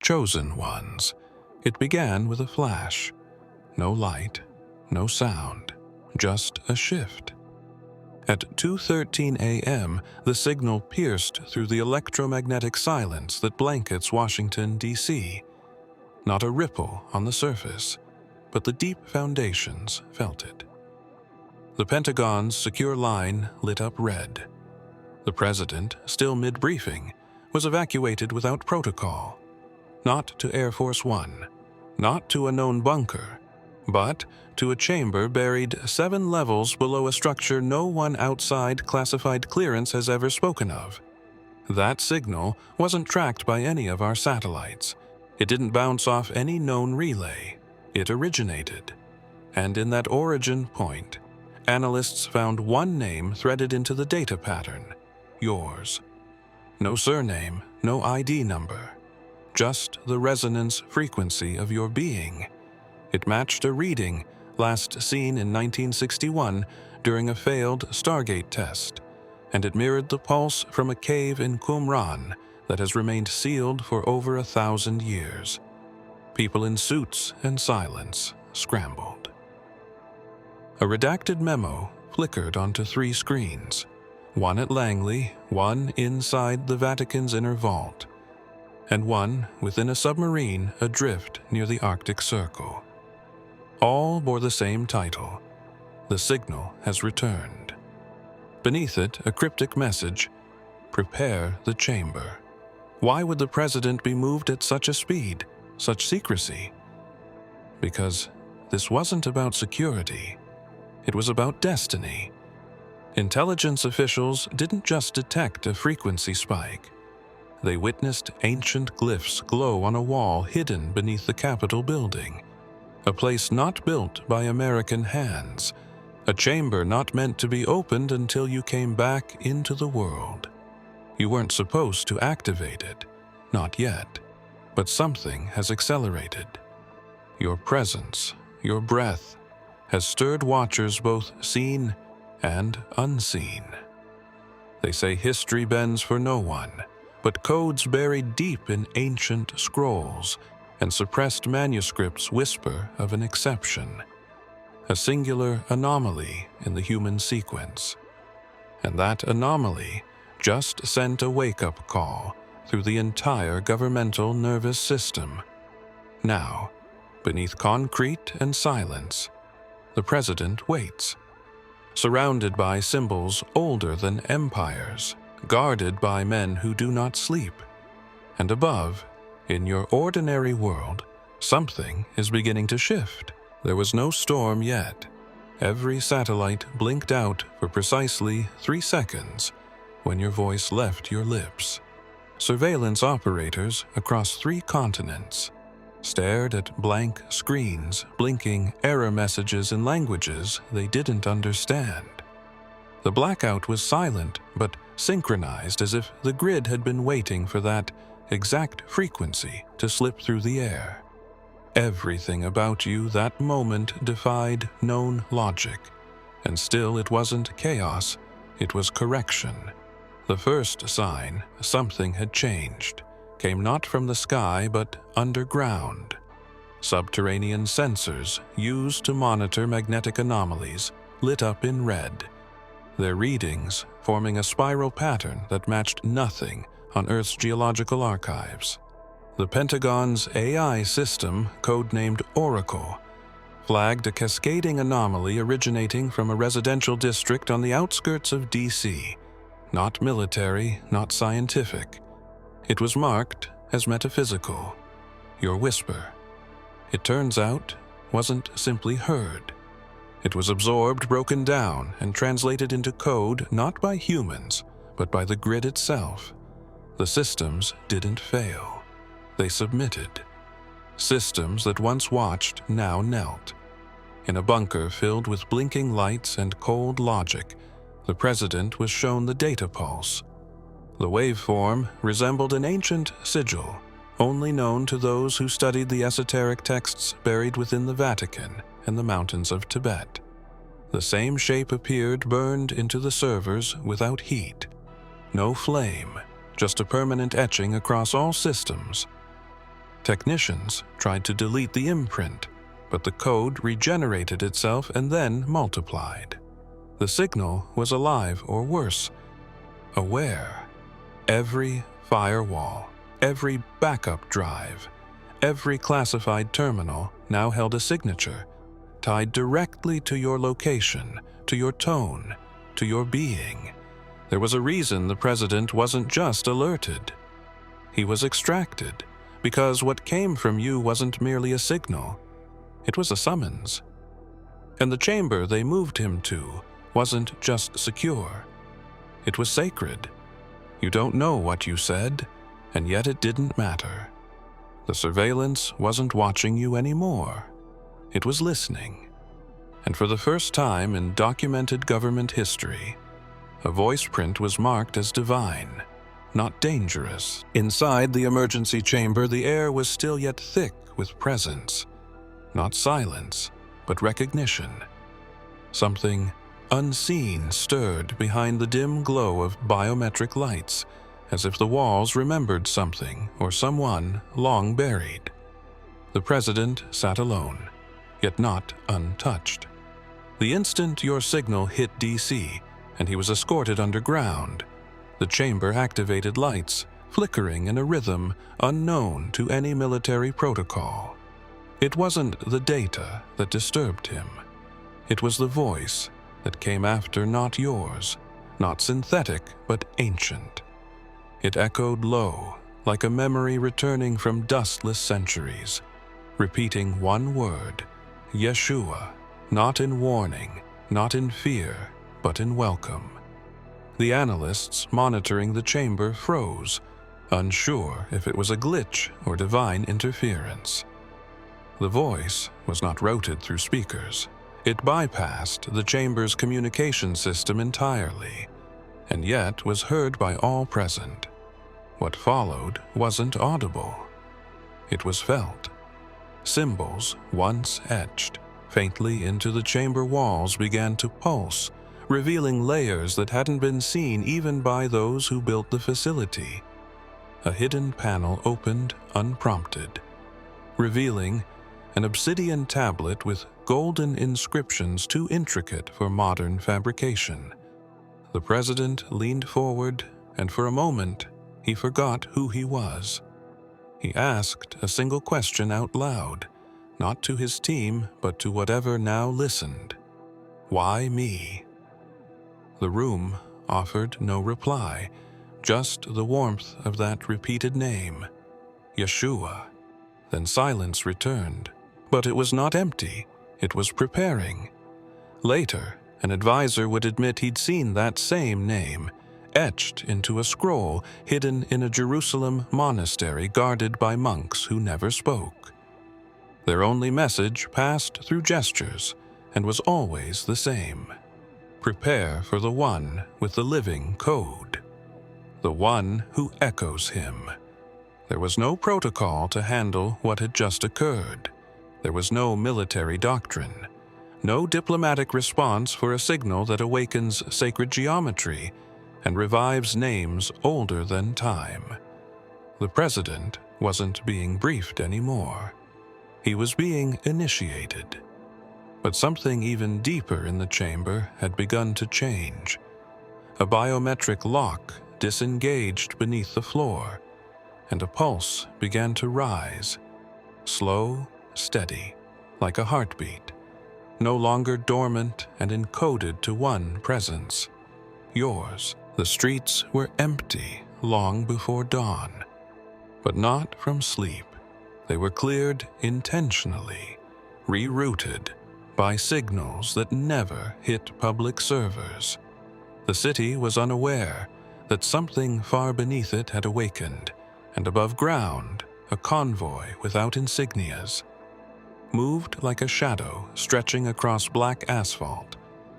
chosen ones. It began with a flash. No light, no sound, just a shift. At 2:13 a.m., the signal pierced through the electromagnetic silence that blankets Washington, D.C. Not a ripple on the surface, but the deep foundations felt it. The Pentagon's secure line lit up red. The president, still mid-briefing, was evacuated without protocol. Not to Air Force One, not to a known bunker, but to a chamber buried 7 levels below a structure no one outside classified clearance has ever spoken of. That signal wasn't tracked by any of our satellites. It didn't bounce off any known relay. It originated. And in that origin point, analysts found one name threaded into the data pattern: yours. No surname, no ID number. Just the resonance frequency of your being. It matched a reading last seen in 1961 during a failed Stargate test, and it mirrored the pulse from a cave in Qumran that has remained sealed for over 1,000 years. People in suits and silence scrambled. A redacted memo flickered onto 3 screens, one at Langley, one inside the Vatican's inner vault, and one within a submarine adrift near the Arctic Circle. All bore the same title: "The signal has returned." Beneath it, a cryptic message: "Prepare the chamber." Why would the president be moved at such a speed, such secrecy? Because this wasn't about security. It was about destiny. Intelligence officials didn't just detect a frequency spike. They witnessed ancient glyphs glow on a wall hidden beneath the Capitol building. A place not built by American hands. A chamber not meant to be opened until you came back into the world. You weren't supposed to activate it. Not yet. But something has accelerated. Your presence, your breath, has stirred watchers both seen and unseen. They say history bends for no one, but codes buried deep in ancient scrolls and suppressed manuscripts whisper of an exception, a singular anomaly in the human sequence. And that anomaly just sent a wake-up call through the entire governmental nervous system. Now, beneath concrete and silence, the president waits, surrounded by symbols older than empires, guarded by men who do not sleep. And above, in your ordinary world, something is beginning to shift. There was no storm yet. Every satellite blinked out for precisely 3 seconds when your voice left your lips. Surveillance operators across 3 continents stared at blank screens, blinking error messages in languages they didn't understand. The blackout was silent, but synchronized as if the grid had been waiting for that exact frequency to slip through the air. Everything about you that moment defied known logic, and still it wasn't chaos, it was correction. The first sign something had changed came not from the sky but underground. Subterranean sensors used to monitor magnetic anomalies lit up in red, their readings forming a spiral pattern that matched nothing on Earth's geological archives. The Pentagon's AI system, codenamed Oracle, flagged a cascading anomaly originating from a residential district on the outskirts of D.C. Not military, not scientific. It was marked as metaphysical. Your whisper, it turns out, wasn't simply heard. It was absorbed, broken down, and translated into code not by humans, but by the grid itself. The systems didn't fail. They submitted. Systems that once watched now knelt. In a bunker filled with blinking lights and cold logic, the president was shown the data pulse. The waveform resembled an ancient sigil, only known to those who studied the esoteric texts buried within the Vatican and the mountains of Tibet. The same shape appeared burned into the servers without heat. No flame, just a permanent etching across all systems. Technicians tried to delete the imprint, but the code regenerated itself and then multiplied. The signal was alive, or worse, aware. Every firewall, every backup drive, every classified terminal now held a signature tied directly to your location, to your tone, to your being. There was a reason the president wasn't just alerted. He was extracted, because what came from you wasn't merely a signal, it was a summons. And the chamber they moved him to wasn't just secure, it was sacred. You don't know what you said, and yet it didn't matter. The surveillance wasn't watching you anymore. It was listening. And for the first time in documented government history, a voice print was marked as divine, not dangerous. Inside the emergency chamber, the air was still yet thick with presence. Not silence, but recognition. Something unseen stirred behind the dim glow of biometric lights, as if the walls remembered something or someone long buried. The president sat alone, yet not untouched. The instant your signal hit DC, and he was escorted underground, the chamber activated lights, flickering in a rhythm unknown to any military protocol. It wasn't the data that disturbed him. It was the voice that came after, not yours, not synthetic, but ancient. It echoed low, like a memory returning from dustless centuries, repeating one word, Yeshua, not in warning, not in fear, but in welcome. The analysts monitoring the chamber froze, unsure if it was a glitch or divine interference. The voice was not routed through speakers. It bypassed the chamber's communication system entirely, and yet was heard by all present. What followed wasn't audible. It was felt. Symbols, once etched faintly into the chamber walls, began to pulse, revealing layers that hadn't been seen even by those who built the facility. A hidden panel opened unprompted, revealing an obsidian tablet with golden inscriptions too intricate for modern fabrication. The president leaned forward, and for a moment, he forgot who he was. He asked a single question out loud, not to his team, but to whatever now listened. Why me? The room offered no reply, just the warmth of that repeated name, Yeshua. Then silence returned, but it was not empty. It was preparing. Later, an advisor would admit he'd seen that same name, etched into a scroll hidden in a Jerusalem monastery guarded by monks who never spoke. Their only message passed through gestures and was always the same. Prepare for the one with the living code, the one who echoes him. There was no protocol to handle what had just occurred. There was no military doctrine, no diplomatic response for a signal that awakens sacred geometry and revives names older than time. The president wasn't being briefed anymore. He was being initiated. But something even deeper in the chamber had begun to change. A biometric lock disengaged beneath the floor, and a pulse began to rise, slow, steady, like a heartbeat, no longer dormant and encoded to one presence, yours. The streets were empty long before dawn, but not from sleep. They were cleared intentionally, rerouted by signals that never hit public servers. The city was unaware that something far beneath it had awakened, and above ground, a convoy without insignias moved like a shadow stretching across black asphalt,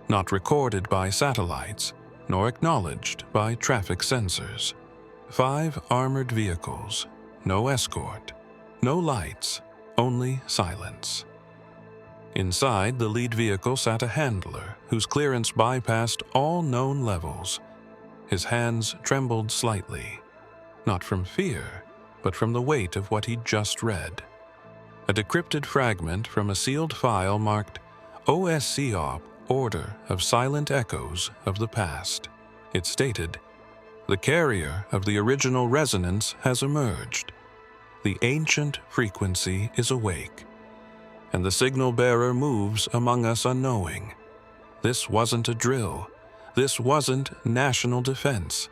not recorded by satellites, nor acknowledged by traffic sensors. 5 armored vehicles, no escort, no lights, only silence. Inside the lead vehicle sat a handler whose clearance bypassed all known levels. His hands trembled slightly, not from fear, but from the weight of what he'd just read. A decrypted fragment from a sealed file marked OSCOP, Order of Silent Echoes of the Past. It stated, "The carrier of the original resonance has emerged. The ancient frequency is awake, and the signal bearer moves among us unknowing. This wasn't a drill. This wasn't national defense.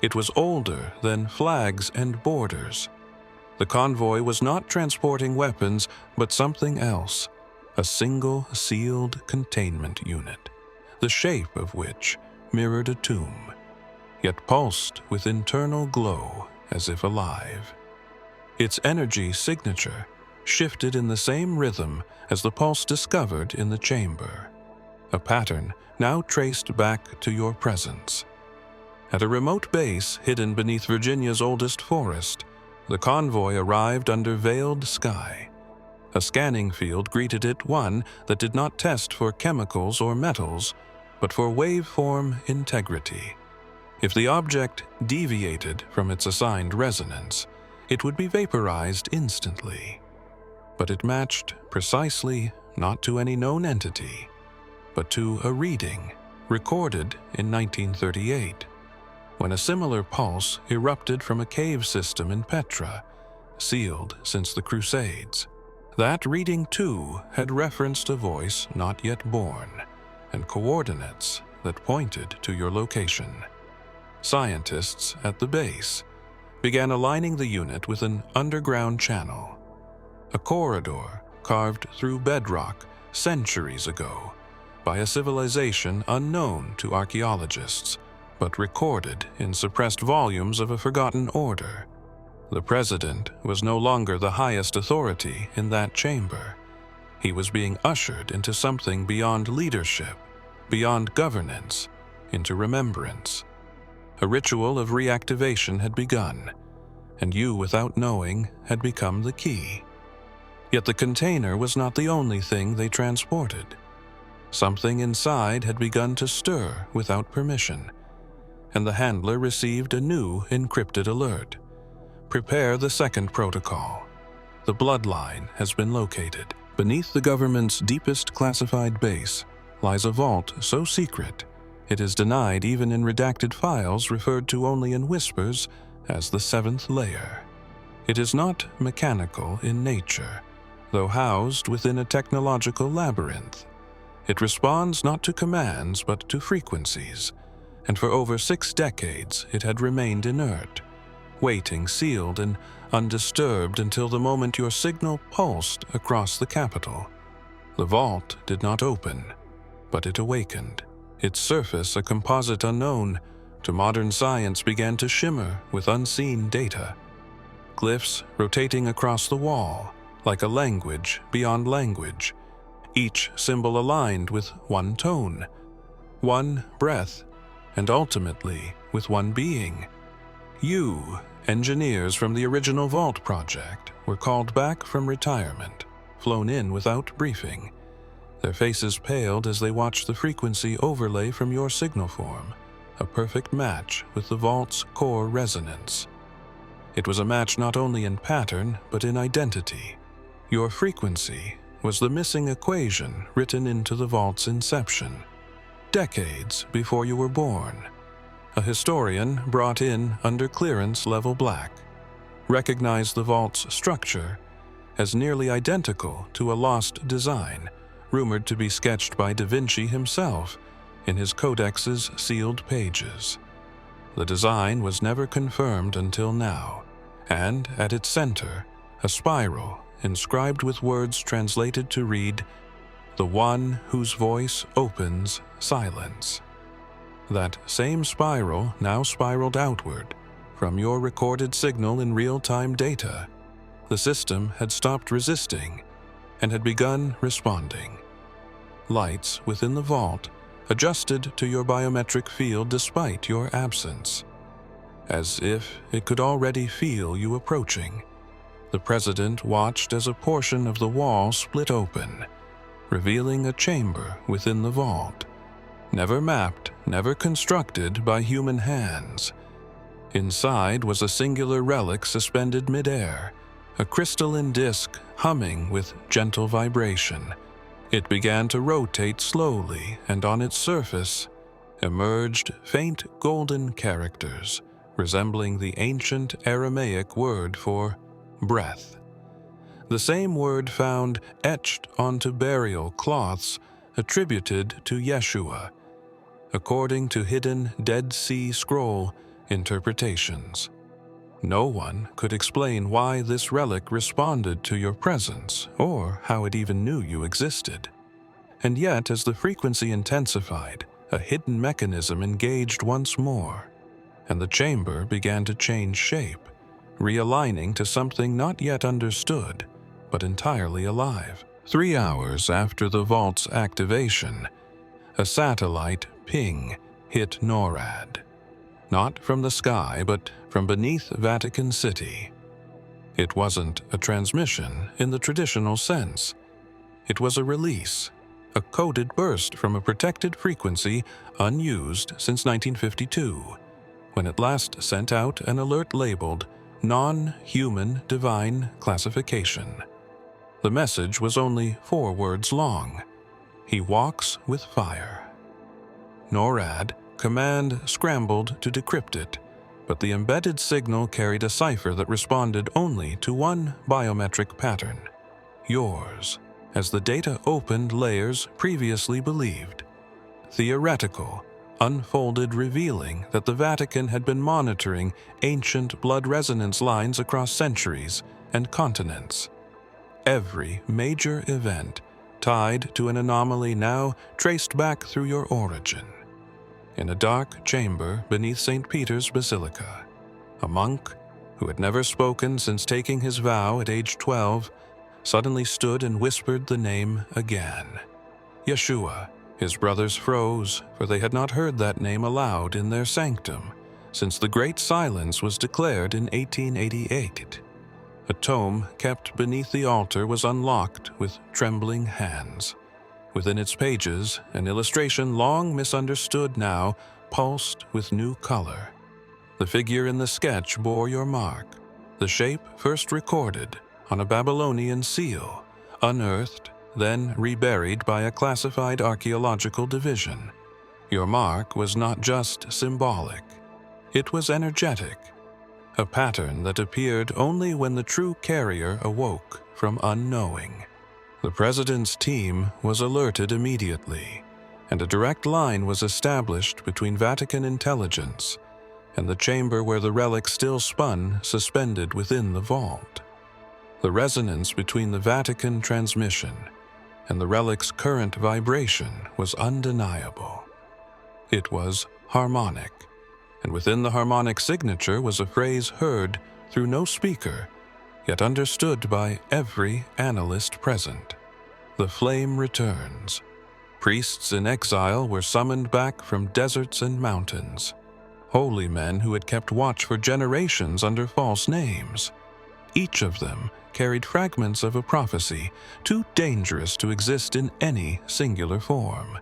It was older than flags and borders. The convoy was not transporting weapons, but something else, a single sealed containment unit, the shape of which mirrored a tomb, yet pulsed with internal glow as if alive. Its energy signature shifted in the same rhythm as the pulse discovered in the chamber, a pattern now traced back to your presence. At a remote base hidden beneath Virginia's oldest forest, the convoy arrived under veiled sky. A scanning field greeted it, one that did not test for chemicals or metals, but for waveform integrity. If the object deviated from its assigned resonance, it would be vaporized instantly. But it matched precisely not to any known entity, but to a reading recorded in 1938, when a similar pulse erupted from a cave system in Petra, sealed since the Crusades. That reading, too, had referenced a voice not yet born, and coordinates that pointed to your location. Scientists at the base began aligning the unit with an underground channel, a corridor carved through bedrock centuries ago by a civilization unknown to archaeologists, but recorded in suppressed volumes of a forgotten order. The president was no longer the highest authority in that chamber. He was being ushered into something beyond leadership, beyond governance, into remembrance. A ritual of reactivation had begun, and you, without knowing, had become the key. Yet the container was not the only thing they transported. Something inside had begun to stir without permission, and the handler received a new encrypted alert. Prepare the second protocol. The bloodline has been located. Beneath the government's deepest classified base lies a vault so secret it is denied even in redacted files referred to only in whispers as the seventh layer. It is not mechanical in nature, though housed within a technological labyrinth. It responds not to commands but to frequencies, and for over 6 decades it had remained inert, waiting sealed and undisturbed until the moment your signal pulsed across the capital. The vault did not open, but it awakened. Its surface, a composite unknown to modern science, began to shimmer with unseen data. Glyphs rotating across the wall, like a language beyond language, each symbol aligned with one tone, one breath, and ultimately with one being. You, engineers from the original Vault project, were called back from retirement, flown in without briefing. Their faces paled as they watched the frequency overlay from your signal form, a perfect match with the Vault's core resonance. It was a match not only in pattern, but in identity. Your frequency was the missing equation written into the Vault's inception, decades before you were born. A historian brought in under clearance level black recognized the Vault's structure as nearly identical to a lost design, rumored to be sketched by Da Vinci himself in his codex's sealed pages. The design was never confirmed until now, and at its center, a spiral inscribed with words translated to read, "The one whose voice opens silence." That same spiral now spiraled outward from your recorded signal in real-time data. The system had stopped resisting and had begun responding. Lights within the vault adjusted to your biometric field despite your absence, as if it could already feel you approaching. The president watched as a portion of the wall split open, revealing a chamber within the vault, never mapped, never constructed by human hands. Inside was a singular relic suspended midair, a crystalline disc humming with gentle vibration. It began to rotate slowly, and on its surface emerged faint golden characters resembling the ancient Aramaic word for breath. The same word found etched onto burial cloths attributed to Yeshua, according to hidden Dead Sea Scroll interpretations. No one could explain why this relic responded to your presence or how it even knew you existed. And yet, as the frequency intensified, a hidden mechanism engaged once more, and the chamber began to change shape, realigning to something not yet understood, but entirely alive. 3 hours after the vault's activation, a satellite ping hit NORAD. Not from the sky, but from beneath Vatican City. It wasn't a transmission in the traditional sense. It was a release, a coded burst from a protected frequency unused since 1952, when it last sent out an alert labeled Non-Human Divine Classification. The message was only 4 words long. He walks with fire. NORAD command scrambled to decrypt it, but the embedded signal carried a cipher that responded only to one biometric pattern, yours, as the data opened layers previously believed. Theoretical, unfolded, revealing that the Vatican had been monitoring ancient blood resonance lines across centuries and continents. Every major event tied to an anomaly now traced back through your origin. In a dark chamber beneath St. Peter's Basilica, a monk who had never spoken since taking his vow at age 12 suddenly stood and whispered the name again. Yeshua. His brothers froze, for they had not heard that name aloud in their sanctum since the Great Silence was declared in 1888. A tome kept beneath the altar was unlocked with trembling hands. Within its pages, an illustration long misunderstood now pulsed with new color. The figure in the sketch bore your mark, the shape first recorded on a Babylonian seal, unearthed, then reburied by a classified archaeological division. Your mark was not just symbolic, it was energetic, a pattern that appeared only when the true carrier awoke from unknowing. The president's team was alerted immediately, and a direct line was established between Vatican intelligence and the chamber where the relic still spun suspended within the vault. The resonance between the Vatican transmission and the relic's current vibration was undeniable. It was harmonic, and within the harmonic signature was a phrase heard through no speaker, yet understood by every analyst present. The flame returns. Priests in exile were summoned back from deserts and mountains. Holy men who had kept watch for generations under false names. Each of them carried fragments of a prophecy too dangerous to exist in any singular form.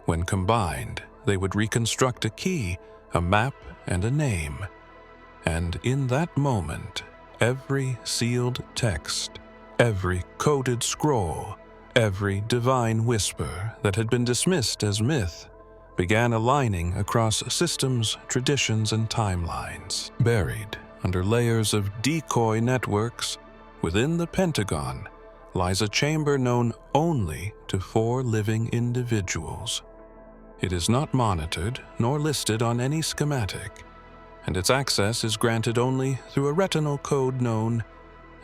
When combined, they would reconstruct a key, a map, and a name. And in that moment, every sealed text, every coded scroll, every divine whisper that had been dismissed as myth began aligning across systems, traditions, and timelines. Buried under layers of decoy networks, within the Pentagon lies a chamber known only to 4 living individuals. It is not monitored nor listed on any schematic, and its access is granted only through a retinal code known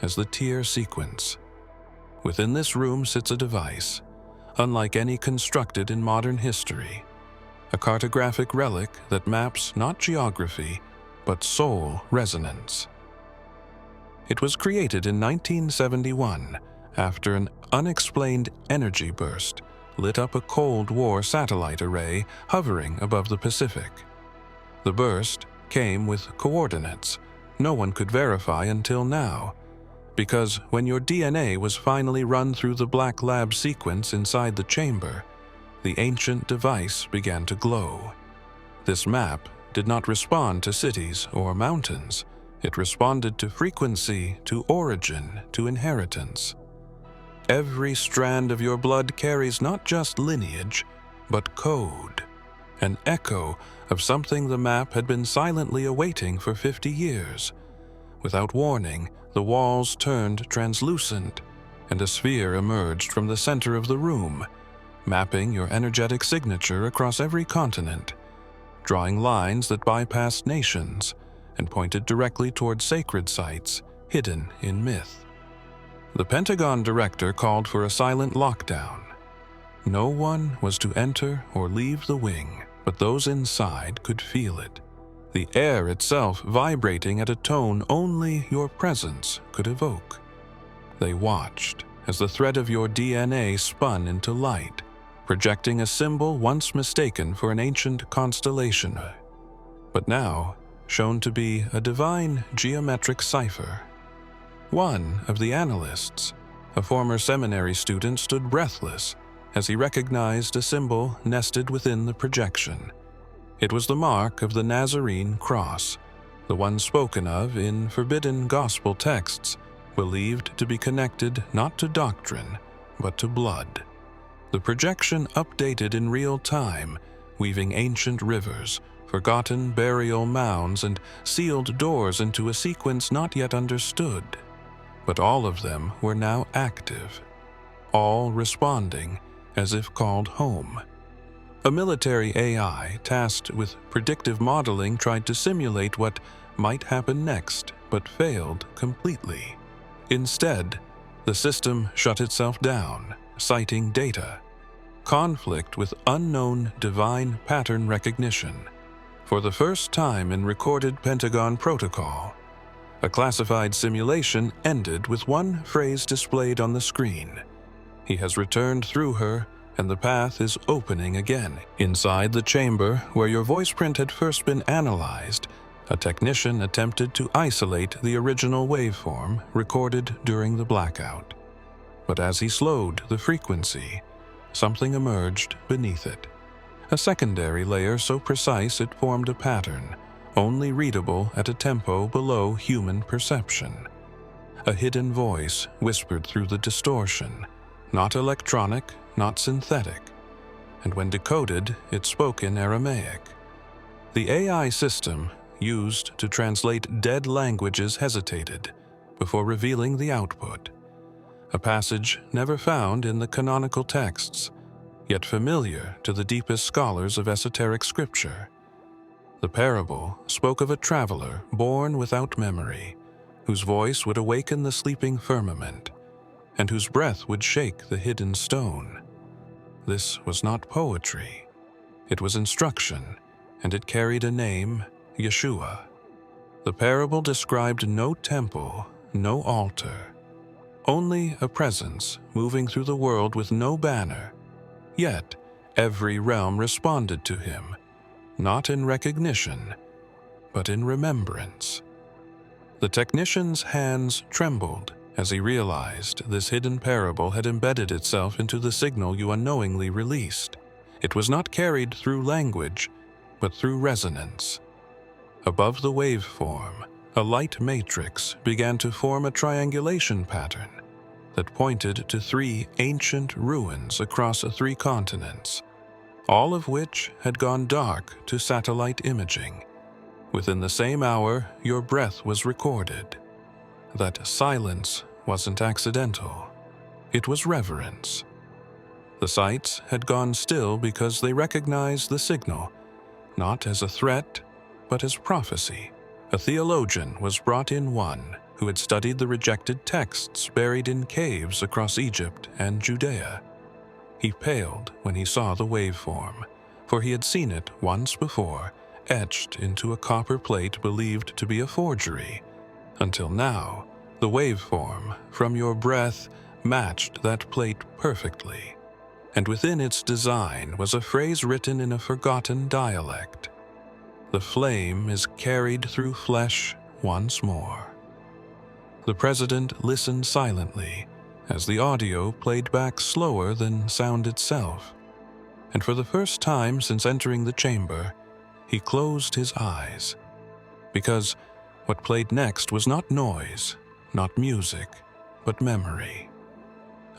as the tier sequence. Within this room sits a device, unlike any constructed in modern history, a cartographic relic that maps not geography, but soul resonance. It was created in 1971 after an unexplained energy burst lit up a Cold War satellite array hovering above the Pacific. The burst came with coordinates no one could verify until now, because when your DNA was finally run through the black lab sequence inside the chamber, the ancient device began to glow. This map did not respond to cities or mountains. It responded to frequency, to origin, to inheritance. Every strand of your blood carries not just lineage, but code, an echo of something the map had been silently awaiting for 50 years. Without warning, the walls turned translucent, and a sphere emerged from the center of the room, mapping your energetic signature across every continent, drawing lines that bypassed nations and pointed directly toward sacred sites hidden in myth. The Pentagon director called for a silent lockdown. No one was to enter or leave the wing, but those inside could feel it, the air itself vibrating at a tone only your presence could evoke. They watched as the thread of your DNA spun into light, projecting a symbol once mistaken for an ancient constellation, but now shown to be a divine geometric cipher. One of the analysts, a former seminary student, stood breathless as he recognized a symbol nested within the projection. It was the mark of the Nazarene cross, the one spoken of in forbidden gospel texts, believed to be connected not to doctrine, but to blood. The projection updated in real time, weaving ancient rivers, forgotten burial mounds, and sealed doors into a sequence not yet understood. But all of them were now active, all responding as if called home. A military AI tasked with predictive modeling tried to simulate what might happen next, but failed completely. Instead, the system shut itself down, citing data, conflict with unknown divine pattern recognition. For the first time in recorded Pentagon protocol, a classified simulation ended with one phrase displayed on the screen. He has returned through her, and the path is opening again. Inside the chamber where your voice print had first been analyzed, a technician attempted to isolate the original waveform recorded during the blackout. But as he slowed the frequency, something emerged beneath it. A secondary layer so precise it formed a pattern, only readable at a tempo below human perception. A hidden voice whispered through the distortion, not electronic, not synthetic, and when decoded, it spoke in Aramaic. The AI system used to translate dead languages hesitated before revealing the output, a passage never found in the canonical texts, yet familiar to the deepest scholars of esoteric scripture. The parable spoke of a traveler born without memory, whose voice would awaken the sleeping firmament, and whose breath would shake the hidden stone. This was not poetry. It was instruction, and it carried a name, Yeshua. The parable described no temple, no altar, only a presence moving through the world with no banner. Yet, every realm responded to him, not in recognition, but in remembrance. The technician's hands trembled as he realized this hidden parable had embedded itself into the signal you unknowingly released. It was not carried through language, but through resonance. Above the waveform, a light matrix began to form a triangulation pattern that pointed to 3 ancient ruins across 3 continents, all of which had gone dark to satellite imaging. Within the same hour, your breath was recorded. That silence wasn't accidental. It was reverence. The sites had gone still because they recognized the signal, not as a threat, but as prophecy. A theologian was brought in, one who had studied the rejected texts buried in caves across Egypt and Judea. He paled when he saw the waveform, for he had seen it once before, etched into a copper plate believed to be a forgery. Until now, the waveform from your breath matched that plate perfectly, and within its design was a phrase written in a forgotten dialect. The flame is carried through flesh once more. The president listened silently as the audio played back slower than sound itself, and for the first time since entering the chamber, he closed his eyes. Because what played next was not noise, not music, but memory.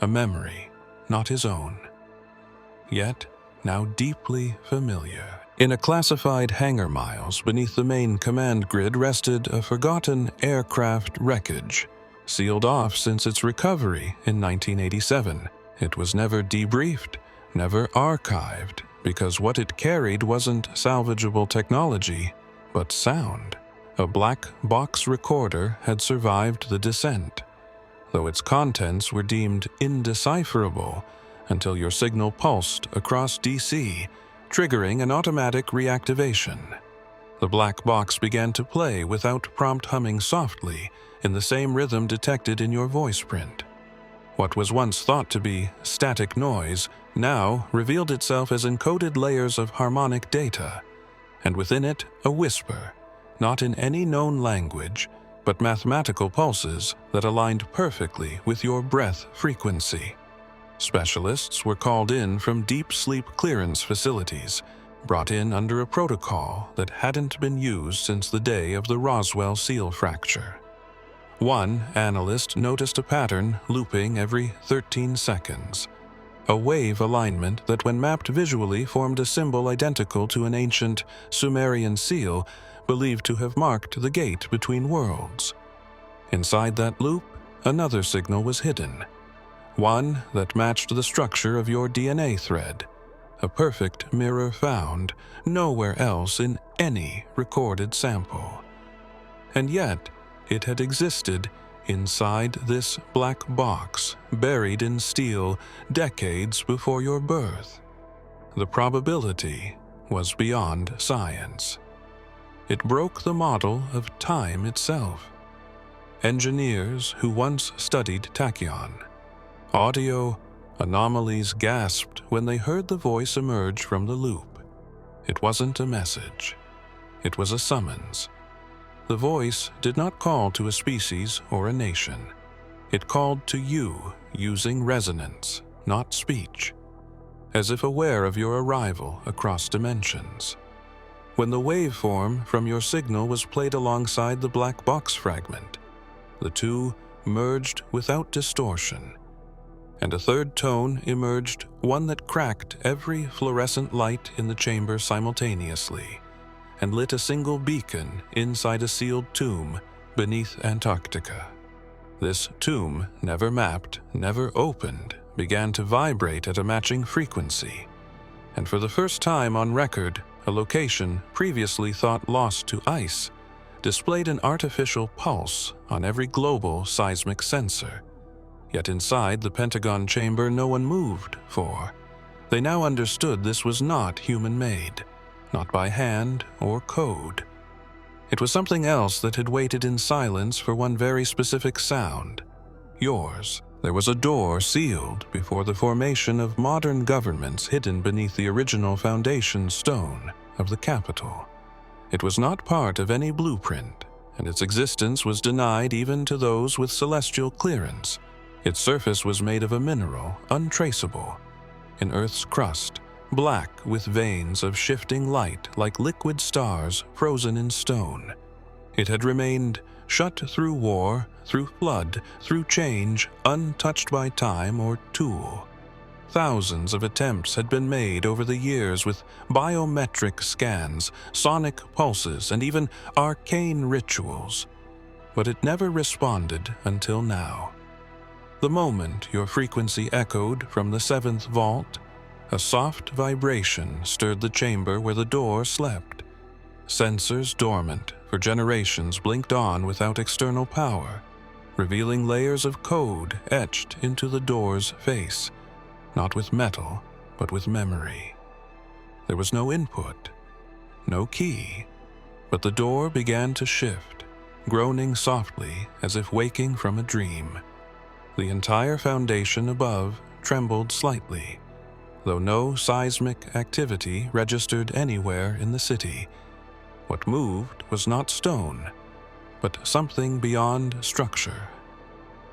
A memory not his own, yet now deeply familiar. In a classified hangar miles beneath the main command grid rested a forgotten aircraft wreckage, sealed off since its recovery in 1987. It was never debriefed, never archived, because what it carried wasn't salvageable technology, but sound. A black box recorder had survived the descent, though its contents were deemed indecipherable until your signal pulsed across DC, triggering an automatic reactivation. The black box began to play without prompt, humming softly in the same rhythm detected in your voice print. What was once thought to be static noise now revealed itself as encoded layers of harmonic data, and within it a whisper, not in any known language, but mathematical pulses that aligned perfectly with your breath frequency. Specialists were called in from deep sleep clearance facilities, brought in under a protocol that hadn't been used since the day of the Roswell seal fracture. One analyst noticed a pattern looping every 13 seconds, a wave alignment that when mapped visually formed a symbol identical to an ancient Sumerian seal believed to have marked the gate between worlds. Inside that loop, another signal was hidden, one that matched the structure of your DNA thread, a perfect mirror found nowhere else in any recorded sample. And yet, it had existed inside this black box, buried in steel decades before your birth. The probability was beyond science. It broke the model of time itself. Engineers who once studied tachyon, audio anomalies gasped when they heard the voice emerge from the loop. It wasn't a message. It was a summons. The voice did not call to a species or a nation. It called to you using resonance, not speech, as if aware of your arrival across dimensions. When the waveform from your signal was played alongside the black box fragment, the two merged without distortion, and a third tone emerged, one that cracked every fluorescent light in the chamber simultaneously, and lit a single beacon inside a sealed tomb beneath Antarctica. This tomb, never mapped, never opened, began to vibrate at a matching frequency, and for the first time on record, a location previously thought lost to ice displayed an artificial pulse on every global seismic sensor. Yet inside the Pentagon chamber no one moved, for they now understood this was not human-made, not by hand or code. It was something else that had waited in silence for one very specific sound, yours. There was a door sealed before the formation of modern governments hidden beneath the original foundation stone of the Capitol. It was not part of any blueprint, and its existence was denied even to those with celestial clearance. Its surface was made of a mineral untraceable, in Earth's crust, black with veins of shifting light like liquid stars frozen in stone. It had remained shut through war, through flood, through change, untouched by time or tool. Thousands of attempts had been made over the years with biometric scans, sonic pulses, and even arcane rituals, but it never responded until now. The moment your frequency echoed from the seventh vault, a soft vibration stirred the chamber where the door slept. Sensors dormant for generations blinked on without external power, revealing layers of code etched into the door's face, not with metal, but with memory. There was no input, no key, but the door began to shift, groaning softly as if waking from a dream. The entire foundation above trembled slightly, though no seismic activity registered anywhere in the city. What moved was not stone, but something beyond structure.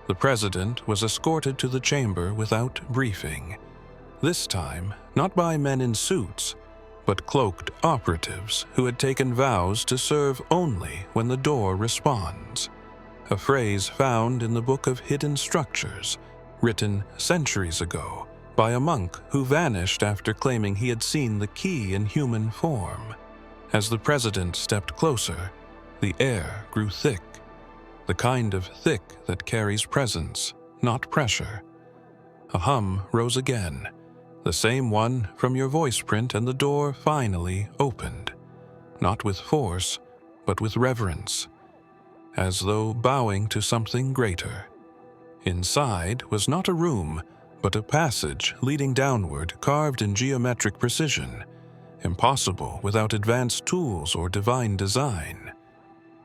The president was escorted to the chamber without briefing, this time not by men in suits, but cloaked operatives who had taken vows to serve only when the door responds. A phrase found in the Book of Hidden Structures, written centuries ago by a monk who vanished after claiming he had seen the key in human form. As the president stepped closer, the air grew thick, the kind of thick that carries presence, not pressure. A hum rose again, the same one from your voice print, and the door finally opened, not with force, but with reverence, as though bowing to something greater. Inside was not a room, but a passage leading downward, carved in geometric precision, impossible without advanced tools or divine design.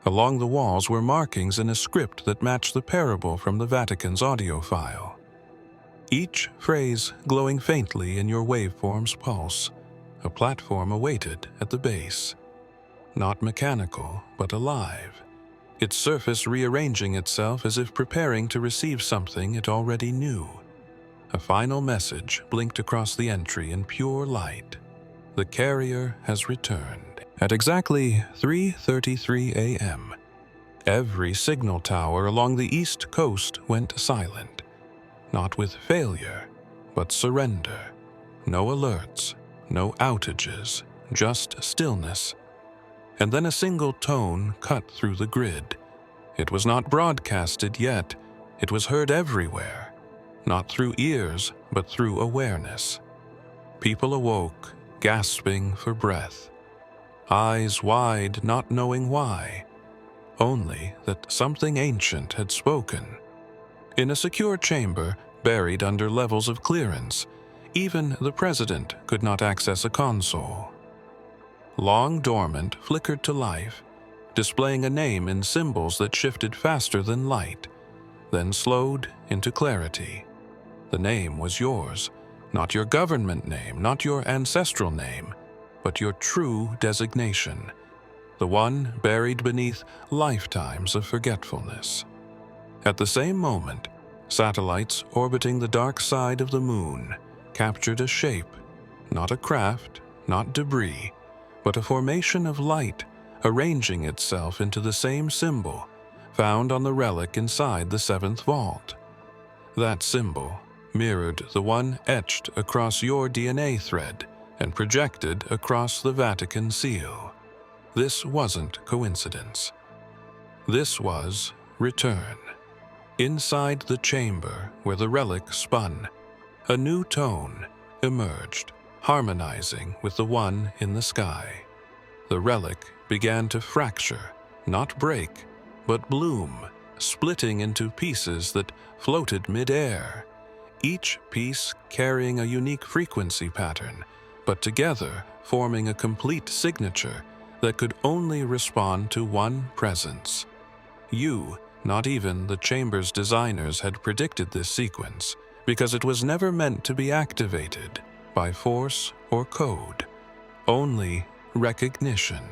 Along the walls were markings in a script that matched the parable from the Vatican's audio file, each phrase glowing faintly in your waveform's pulse. A platform awaited at the base, not mechanical, but alive, its surface rearranging itself as if preparing to receive something it already knew. A final message blinked across the entry in pure light. The carrier has returned. At exactly 3:33 a.m., every signal tower along the east coast went silent, not with failure, but surrender. No alerts, no outages, just stillness. And then a single tone cut through the grid. It was not broadcasted yet, it was heard everywhere, not through ears, but through awareness. People awoke, gasping for breath, eyes wide, not knowing why, only that something ancient had spoken. In a secure chamber, buried under levels of clearance, even the president could not access a console. Long dormant, flickered to life, displaying a name in symbols that shifted faster than light, then slowed into clarity. The name was yours, not your government name, not your ancestral name, but your true designation, the one buried beneath lifetimes of forgetfulness. At the same moment, satellites orbiting the dark side of the moon captured a shape, not a craft, not debris, but a formation of light arranging itself into the same symbol found on the relic inside the seventh vault. That symbol mirrored the one etched across your DNA thread and projected across the Vatican seal. This wasn't coincidence. This was return. Inside the chamber where the relic spun, a new tone emerged, harmonizing with the one in the sky. The relic began to fracture, not break, but bloom, splitting into pieces that floated mid-air, each piece carrying a unique frequency pattern, but together forming a complete signature that could only respond to one presence. You, not even the chamber's designers, had predicted this sequence, because it was never meant to be activated by force or code, only recognition.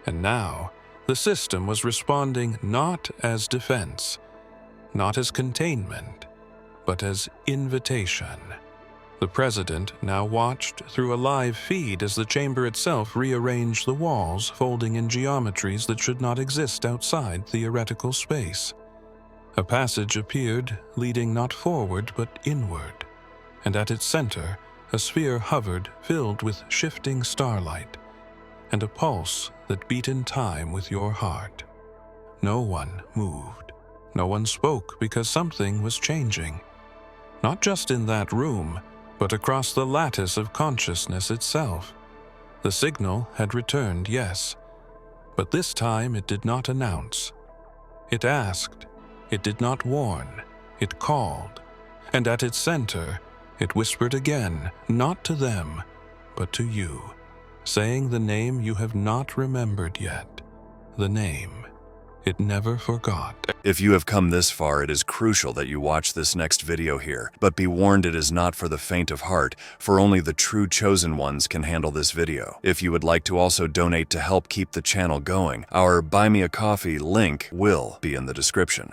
And now, the system was responding not as defense, not as containment, but as invitation. The president now watched through a live feed as the chamber itself rearranged the walls, folding in geometries that should not exist outside theoretical space. A passage appeared, leading not forward but inward, and at its center, a sphere hovered, filled with shifting starlight, and a pulse that beat in time with your heart. No one moved. No one spoke, because something was changing. Not just in that room, but across the lattice of consciousness itself. The signal had returned, yes, but this time it did not announce. It asked. It did not warn. It called. And at its center, it whispered again, not to them, but to you, saying the name you have not remembered yet, the name it never forgot. If you have come this far, it is crucial that you watch this next video here. But be warned, it is not for the faint of heart, for only the true chosen ones can handle this video. If you would like to also donate to help keep the channel going, our Buy Me a Coffee link will be in the description.